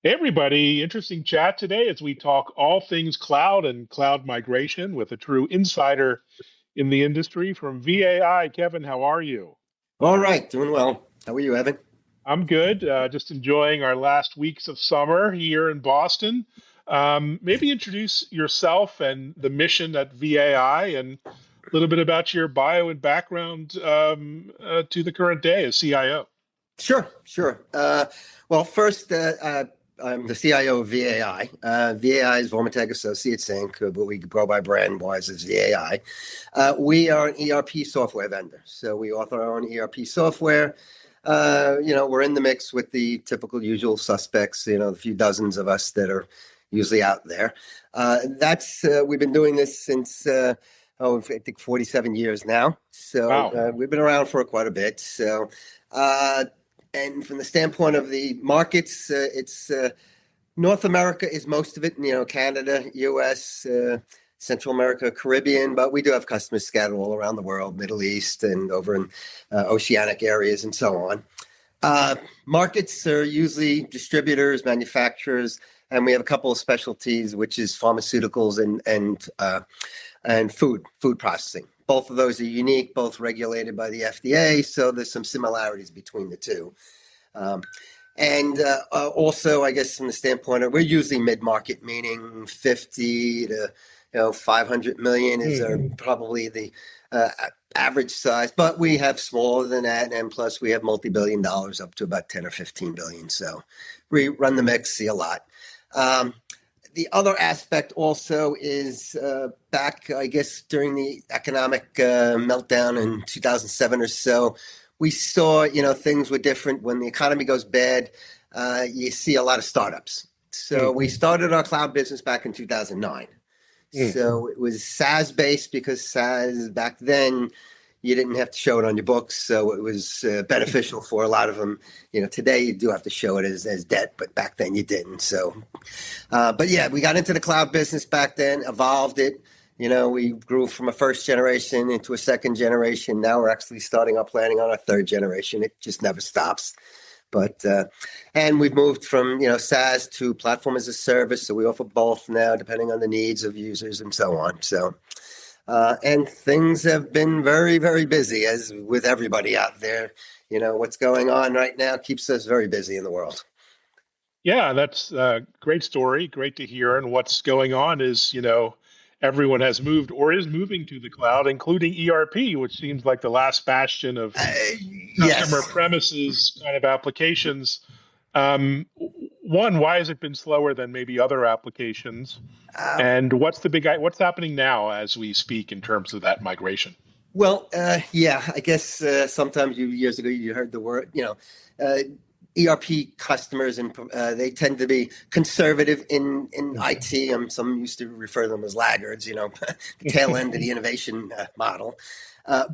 Hey everybody, interesting chat today as we talk all things cloud and cloud migration with a true insider in the industry from VAI. Kevin, how are you? All right, doing well. How are you, Evan? I'm good. Just enjoying our last weeks of summer here in Boston. Maybe introduce yourself and the mission at VAI and a little bit about your bio and background to the current day as CIO. Sure. Well, first, I'm the CIO of VAI. VAI is Vomitech Associates Inc., but we go by brand wise as VAI. We are an ERP software vendor, so we author our own ERP software. We're in the mix with the typical usual suspects. The few dozens of us that are usually out there. That's we've been doing this since. I think 47 years now. So Wow. we've been around for quite a bit. So, and from the standpoint of the markets, it's North America is most of it. Canada, U.S., Central America, Caribbean, but we do have customers scattered all around the world, Middle East, and over in oceanic areas, and so on. Markets are usually distributors, manufacturers, and we have a couple of specialties, which is pharmaceuticals and food processing. Both of those are unique, both regulated by the FDA, so there's some similarities between the two. Also, I guess from the standpoint of, we're usually mid-market, meaning 50 to 500 million is probably the average size, but we have smaller than that, and plus we have multi-billion dollars up to about 10 or 15 billion. So we run the mix, see a lot. The other aspect also is back, I guess, during the economic meltdown in 2007 or so, we saw, things were different. When the economy goes bad, you see a lot of startups. So we started our cloud business back in 2009. So it was SaaS based because SaaS back then, you didn't have to show it on your books. So it was beneficial for a lot of them. Today you do have to show it as debt, but back then you didn't. So, but yeah, we got into the cloud business back then, evolved it. We grew from a first generation into a second generation. Now we're actually starting our planning on our third generation. It just never stops. But and we've moved from SaaS to platform as a service, so we offer both now, depending on the needs of users and so on. So, and things have been very, very busy, as with everybody out there. What's going on right now keeps us very busy in the world. Yeah, that's a great story. Great to hear. And what's going on is, everyone has moved or is moving to the cloud, including ERP, which seems like the last bastion of customer Yes. premises kind of applications. One, why has it been slower than maybe other applications? Uh, And what's happening now as we speak in terms of that migration? yeah, I guess sometimes years ago you heard the word, ERP customers, and they tend to be conservative in IT. Some used to refer to them as laggards, the tail end of the innovation model.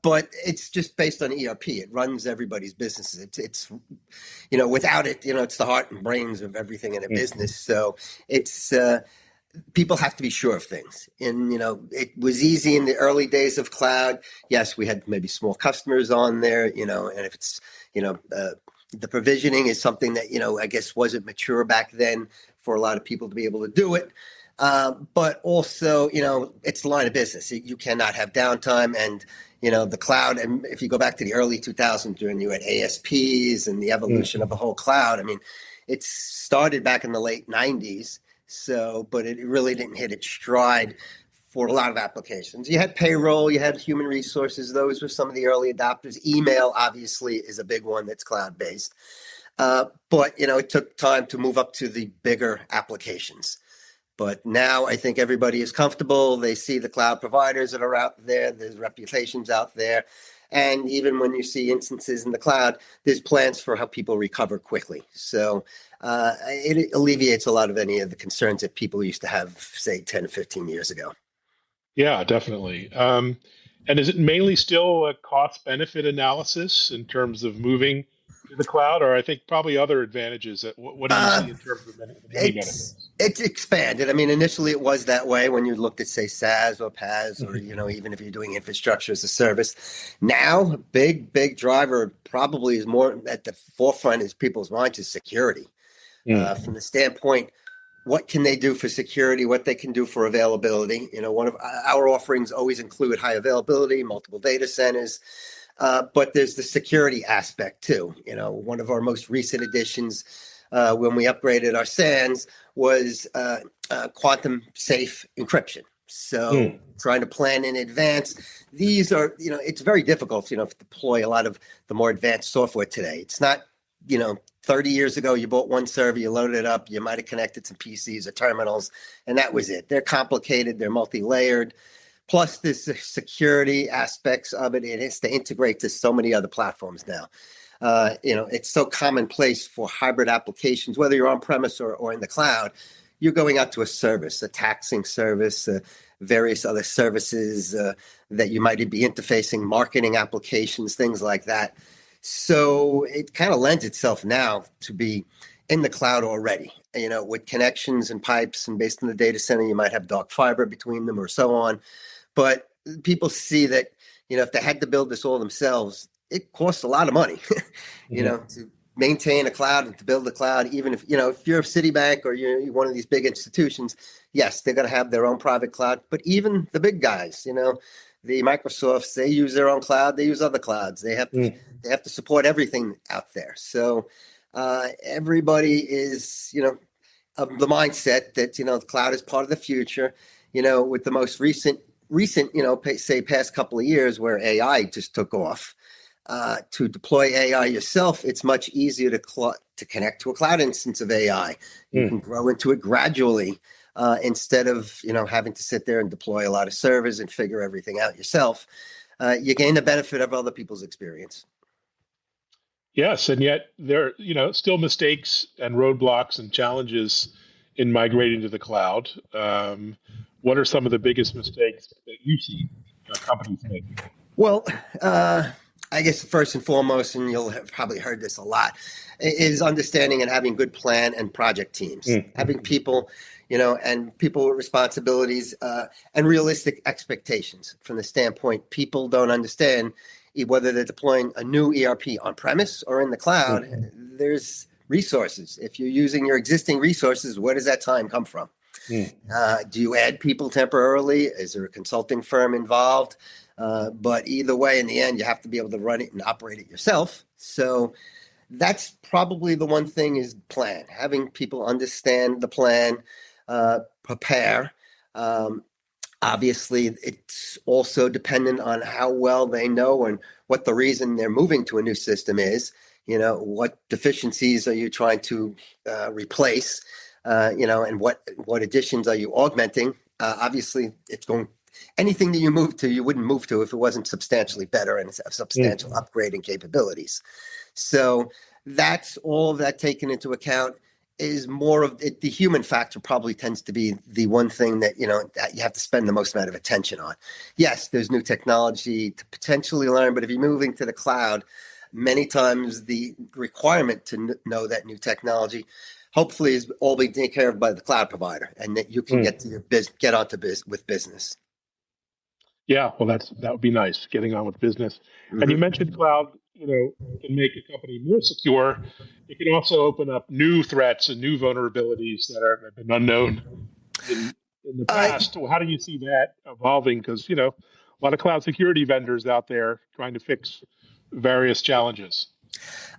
But it's just based on ERP. It runs everybody's businesses. It's without it, it's the heart and brains of everything in a business. So it's people have to be sure of things. And, it was easy in the early days of cloud. Yes, we had maybe small customers on there, and if it's, the provisioning is something that, I guess wasn't mature back then for a lot of people to be able to do it. But also, it's the line of business. You cannot have downtime, and, the cloud. And if you go back to the early 2000s, when you had ASPs and the evolution of the whole cloud, I mean, it started back in the late 90s. So, but it really didn't hit its stride for a lot of applications. You had payroll, you had human resources. Those were some of the early adopters. Email, obviously, is a big one that's cloud-based. But, it took time to move up to the bigger applications. But now I think everybody is comfortable. They see the cloud providers that are out there. There's reputations out there. And even when you see instances in the cloud, there's plans for how people recover quickly. So it alleviates a lot of any of the concerns that people used to have, say, 10 or 15 years ago. Yeah, definitely. And is it mainly still a cost benefit analysis in terms of moving to the cloud, or I think probably other advantages? What do you Uh, see in terms of many it's benefits? it's expanded. I mean, initially it was that way when you looked at, say, SaaS or PaaS, or even if you're doing infrastructure as a service. Now, big driver probably is more at the forefront is people's minds is security. from the standpoint, what can they do for security, what they can do for availability. One of our offerings always include high availability, multiple data centers, but there's the security aspect too. One of our most recent additions when we upgraded our SANs was quantum safe encryption. So trying to plan in advance. These are, it's very difficult, to deploy a lot of the more advanced software today. It's not, 30 years ago, you bought one server, you loaded it up, you might have connected some PCs or terminals, and that was it. They're complicated, they're multi-layered. Plus, there's the security aspects of it. It has to integrate to so many other platforms now. It's so commonplace for hybrid applications, whether you're on premise or in the cloud. You're going out to a service, a taxing service, various other services that you might be interfacing, marketing applications, things like that. So it kind of lends itself now to be in the cloud already, with connections and pipes, and based on the data center, you might have dark fiber between them or so on. But people see that, if they had to build this all themselves, it costs a lot of money, to maintain a cloud and to build a cloud. Even if, if you're a Citibank or you're one of these big institutions, yes, they're going to have their own private cloud. But even the big guys, the Microsofts, they use their own cloud. They use other clouds. They have to support everything out there. So everybody is, of the mindset that, the cloud is part of the future. With the most recent, say past couple of years where AI just took off, to deploy AI yourself, it's much easier to connect to a cloud instance of AI. You can grow into it gradually. Instead of having to sit there and deploy a lot of servers and figure everything out yourself, you gain the benefit of other people's experience. Yes, and yet there still mistakes and roadblocks and challenges in migrating to the cloud. What are some of the biggest mistakes that you see companies making? Well, I guess first and foremost, and you'll have probably heard this a lot, is understanding and having good plan and project teams. Having people, and people with responsibilities and realistic expectations from the standpoint people don't understand whether they're deploying a new ERP on premise or in the cloud. There's resources. If you're using your existing resources, where does that time come from? Do you add people temporarily? Is there a consulting firm involved? But either way, in the end, you have to be able to run it and operate it yourself. So that's probably the one thing is plan. Having people understand the plan, prepare. Obviously, it's also dependent on how well they know and what the reason they're moving to a new system is. What deficiencies are you trying to replace? And what additions are you augmenting? Obviously, anything that you move to, you wouldn't move to if it wasn't substantially better and a substantial upgrade in capabilities. So that's all of that taken into account. Is more of it, the human factor probably tends to be the one thing that that you have to spend the most amount of attention on. Yes, there's new technology to potentially learn, but if you're moving to the cloud, many times the requirement to know that new technology hopefully is all being taken care of by the cloud provider, and that you can get to your get onto with business. Yeah, well, that would be nice, getting on with business. And you mentioned cloud, can make a company more secure. It can also open up new threats and new vulnerabilities that have been unknown in the past. Well, how do you see that evolving? Because, a lot of cloud security vendors out there trying to fix various challenges.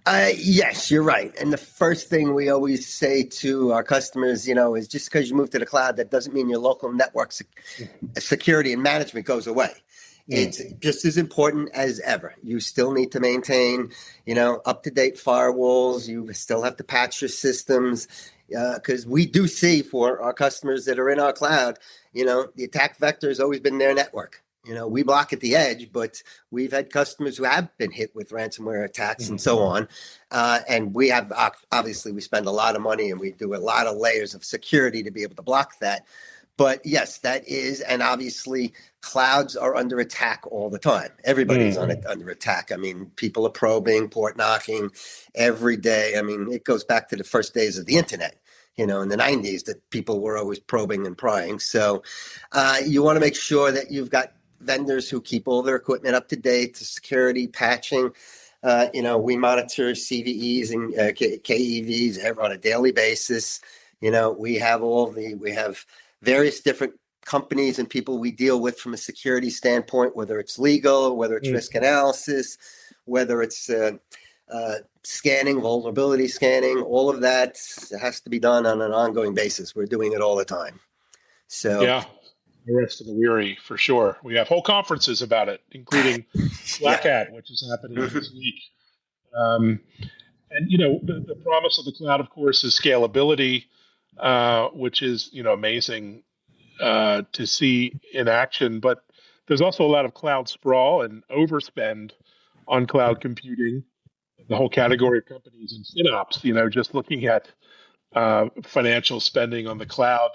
Yes, you're right. And the first thing we always say to our customers, is just because you move to the cloud, that doesn't mean your local network security and management goes away. It's just as important as ever. You still need to maintain, up-to-date firewalls. You still have to patch your systems because we do see for our customers that are in our cloud, the attack vector has always been their network. We block at the edge, but we've had customers who have been hit with ransomware attacks and so on. And we have, obviously, we spend a lot of money and we do a lot of layers of security to be able to block that. But yes, that is, and obviously clouds are under attack all the time. Everybody's under attack. I mean, people are probing, port knocking every day. I mean, it goes back to the first days of the internet, in the 90s that people were always probing and prying. So you want to make sure that you've got vendors who keep all their equipment up to date, to security, patching. We monitor CVEs and KEVs on a daily basis. We have various different companies and people we deal with from a security standpoint, whether it's legal, whether it's risk analysis, whether it's scanning, vulnerability scanning. All of that has to be done on an ongoing basis. We're doing it all the time. So yeah, the rest of the weary for sure. We have whole conferences about it, including Black yeah. Hat, which is happening this week. And the promise of the cloud, of course, is scalability, which is amazing to see in action. But there's also a lot of cloud sprawl and overspend on cloud computing. The whole category of companies and FinOps, just looking at financial spending on the cloud.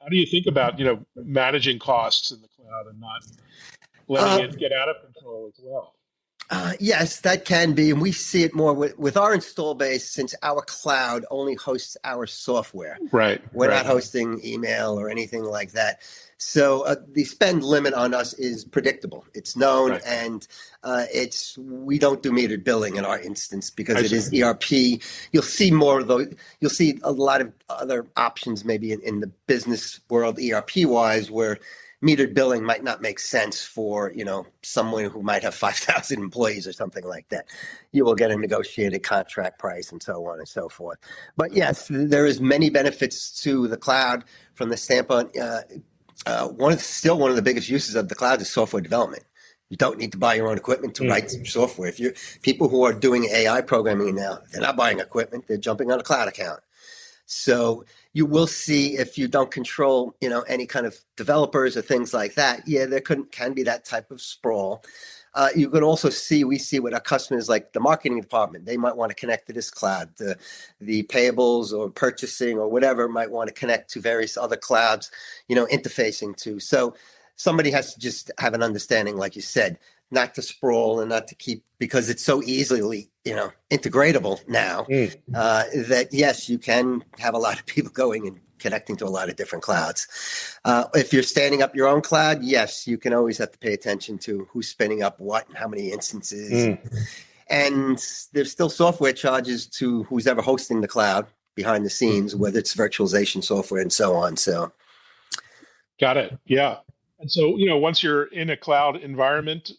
How do you think about managing costs in the cloud and not letting it get out of control as well? Yes, that can be. And we see it more with our install base, since our cloud only hosts our software. Right. We're not hosting email or anything like that. So the spend limit on us is predictable. It's known, and we don't do metered billing in our instance because it is ERP. You'll see more of those. You'll see a lot of other options maybe in the business world, ERP wise, where metered billing might not make sense for, someone who might have 5,000 employees or something like that. You will get a negotiated contract price and so on and so forth. But yes, there is many benefits to the cloud from the standpoint. One of the biggest uses of the cloud is software development. You don't need to buy your own equipment to write some software. If you're people who are doing AI programming now, they're not buying equipment, they're jumping on a cloud account. So you will see, if you don't control, any kind of developers or things like that, there can be that type of sprawl. You can also we see with our customers, like the marketing department, they might want to connect to this cloud. The payables or purchasing or whatever might want to connect to various other clouds, interfacing to. So somebody has to just have an understanding, like you said, not to sprawl and not to keep, because it's so easily, integratable now, that yes, you can have a lot of people going and connecting to a lot of different clouds. If you're standing up your own cloud, yes, you can always have to pay attention to who's spinning up what and how many instances. And there's still software charges to who's ever hosting the cloud behind the scenes, whether it's virtualization software and so on. So, got it. Yeah. And so, once you're in a cloud environment,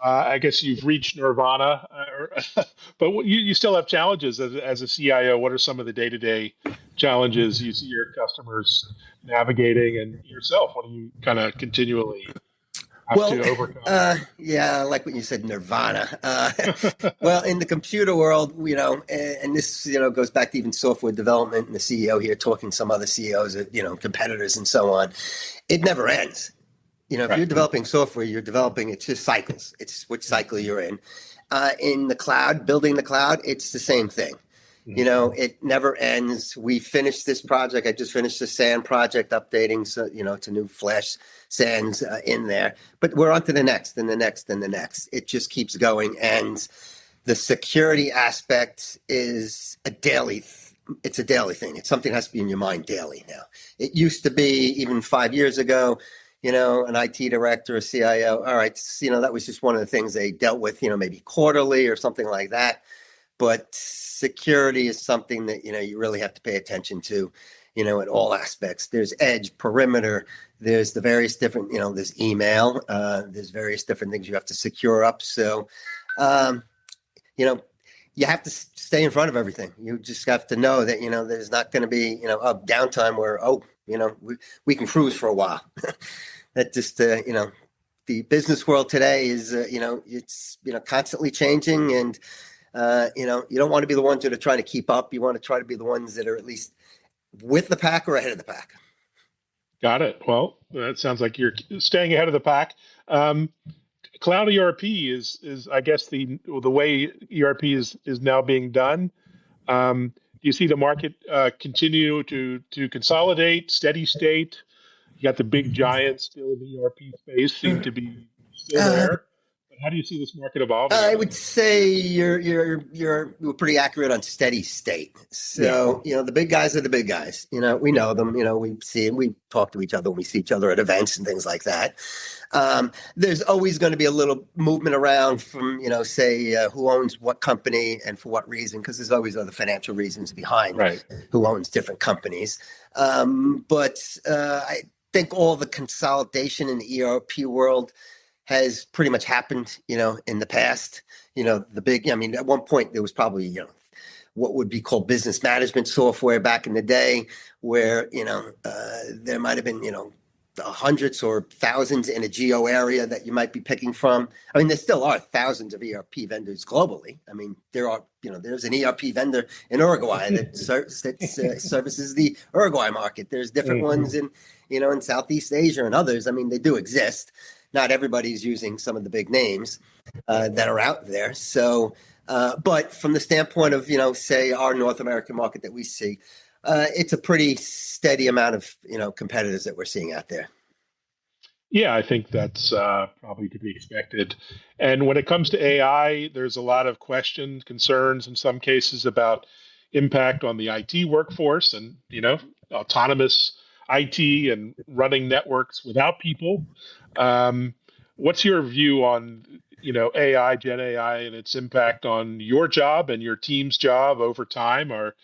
I guess you've reached nirvana, but you still have challenges as a CIO. What are some of the day-to-day challenges you see your customers navigating, and yourself? What do you kind of continually have to overcome? Like what you said, nirvana. Well, in the computer world, and this, goes back to even software development, and the CEO here talking to some other CEOs, competitors and so on. It never ends. If you're developing software, it's just cycles. It's which cycle you're in. In the cloud, building the cloud, it's the same thing. It never ends. We finished this project. I just finished the SAN project, updating, to new Flash SANs in there. But we're on to the next and the next and the next. It just keeps going. And the security aspect is a daily thing. It's something that has to be in your mind daily now. It used to be, even 5 years ago, an IT director, a CIO, all right, that was just one of the things they dealt with, maybe quarterly or something like that. But security is something that, you really have to pay attention to, in all aspects. There's edge, perimeter, there's the various different, there's email, there's various different things you have to secure up. So, you have to stay in front of everything. You just have to know that, there's not going to be, a downtime where, we can cruise for a while. That just, the business world today is, it's, constantly changing, and, you don't want to be the ones that are trying to keep up. You want to try to be the ones that are at least with the pack or ahead of the pack. Got it. Well, that sounds like you're staying ahead of the pack. Cloud ERP is I guess the way ERP is now being done. Do you see the market continue to consolidate, steady state? You got the big giants still in the ERP space seem to be still there. But How do you see this market evolving I over the would next say years? you're pretty accurate on steady state. Yeah, So, the big guys are the big guys. We know them. We see them. We talk to each other. We see each other at events and things like that. There's always going to be a little movement around from, say, who owns what company and for what reason, because there's always other financial reasons behind right. who owns different companies. But I think all the consolidation in the ERP world has pretty much happened, in the past. At one point there was probably, what would be called business management software back in the day, where, there might have been, hundreds or thousands in a geo area that you might be picking from. I mean, there still are thousands of ERP vendors globally. I mean, there's an ERP vendor in Uruguay that services the Uruguay market. There's different ones in Southeast Asia and others. I mean, they do exist. Not everybody's using some of the big names that are out there. So, but from the standpoint of, say our North American market that we see, it's a pretty steady amount of, competitors that we're seeing out there. Yeah, I think that's probably to be expected. And when it comes to AI, there's a lot of questions, concerns in some cases about impact on the IT workforce and, autonomous IT and running networks without people. What's your view on, AI, Gen AI, and its impact on your job and your team's job over time? Or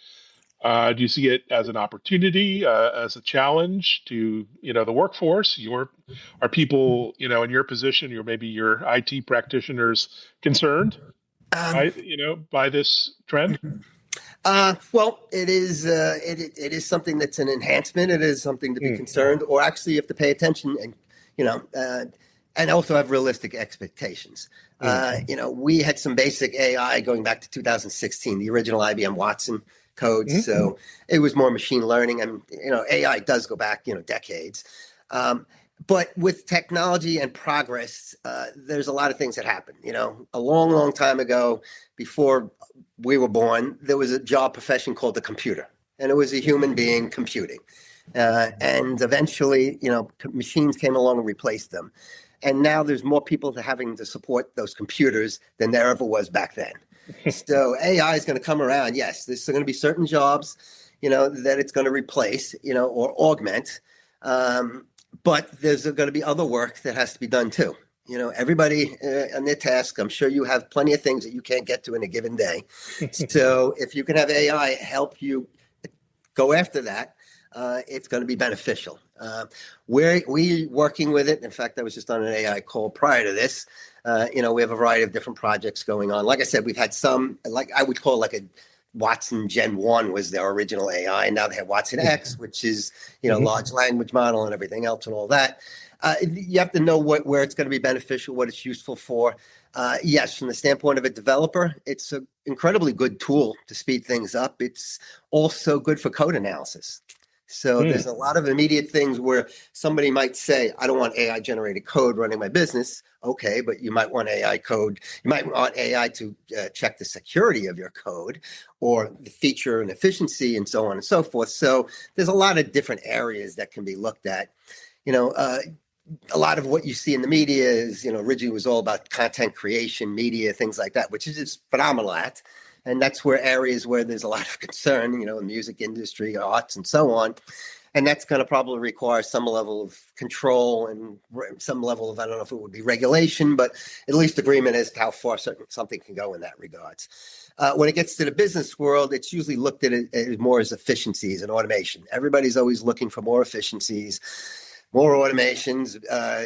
do you see it as an opportunity, as a challenge to, the workforce? Are people, in your position, or maybe your IT practitioners concerned Um, by this trend? well, it is something that's an enhancement. It is something to be Mm. concerned, or actually you have to pay attention and, and also have realistic expectations. Mm. We had some basic AI going back to 2016, the original IBM Watson code. Mm. So it was more machine learning, and AI does go back decades. But with technology and progress, there's a lot of things that happen. A long, long time ago, before we were born, there was a job profession called the computer, and it was a human being computing. And eventually, machines came along and replaced them. And now there's more people having to support those computers than there ever was back then. So AI is going to come around. Yes, there's going to be certain jobs, that it's going to replace, or augment. But there's going to be other work that has to be done too. Everybody on their task, I'm sure you have plenty of things that you can't get to in a given day. So if you can have AI help you go after that, it's going to be beneficial. We're working with it. In fact, I was just on an AI call prior to this. We have a variety of different projects going on. Like I said, we've had some, like I would call like a Watson Gen 1 was their original AI. And now they have Watson X, which is, large language model and everything else and all that. You have to know where it's going to be beneficial, what it's useful for. Yes, from the standpoint of a developer, it's an incredibly good tool to speed things up. It's also good for code analysis. So there's a lot of immediate things where somebody might say, I don't want AI generated code running my business. Okay, but you might want AI code. You might want AI to check the security of your code or the feature and efficiency and so on and so forth. So there's a lot of different areas that can be looked at. A lot of what you see in the media is, originally was all about content creation, media, things like that, which is just phenomenal at. And that's where areas where there's a lot of concern, the music industry, arts, and so on. And that's going to probably require some level of control and some level of, I don't know if it would be regulation, but at least agreement as to how far something can go in that regards. When it gets to the business world, it's usually looked at it more as efficiencies and automation. Everybody's always looking for more efficiencies, more automations,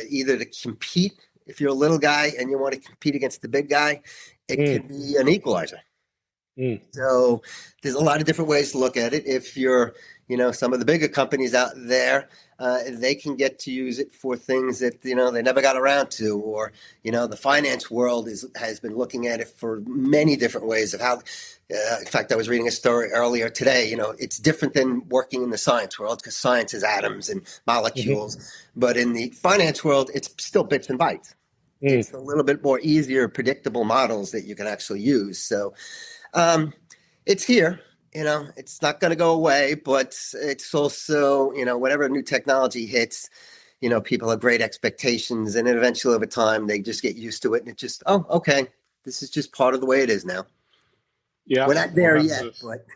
either to compete. If you're a little guy and you want to compete against the big guy, it can be an equalizer. So there's a lot of different ways to look at it. If you're, some of the bigger companies out there, they can get to use it for things that, they never got around to, or, the finance world has been looking at it for many different ways of how, in fact, I was reading a story earlier today, it's different than working in the science world because science is atoms and molecules, but in the finance world, it's still bits and bytes. It's a little bit more easier, predictable models that you can actually use. So, it's here, it's not going to go away, but it's also, whatever new technology hits, people have great expectations, and then eventually over time they just get used to it, and it just, oh, okay, this is just part of the way it is now. Yeah, We're not we'll there have yet, to but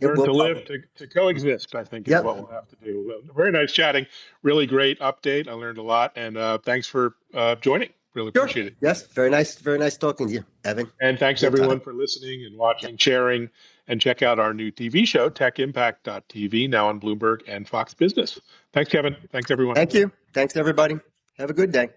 it learn will to live probably. to coexist, I think, is Yep. what we'll have to do. Well, very nice chatting. Really great update. I learned a lot, and thanks for joining. Really Sure. appreciate it. Yes. Very nice talking to you, Evan. And thanks Good time. everyone for listening and watching, sharing, and check out our new TV show, TechImpact.tv, now on Bloomberg and Fox Business. Thanks, Kevin. Thanks, everyone. Thank you. Thanks, everybody. Have a good day.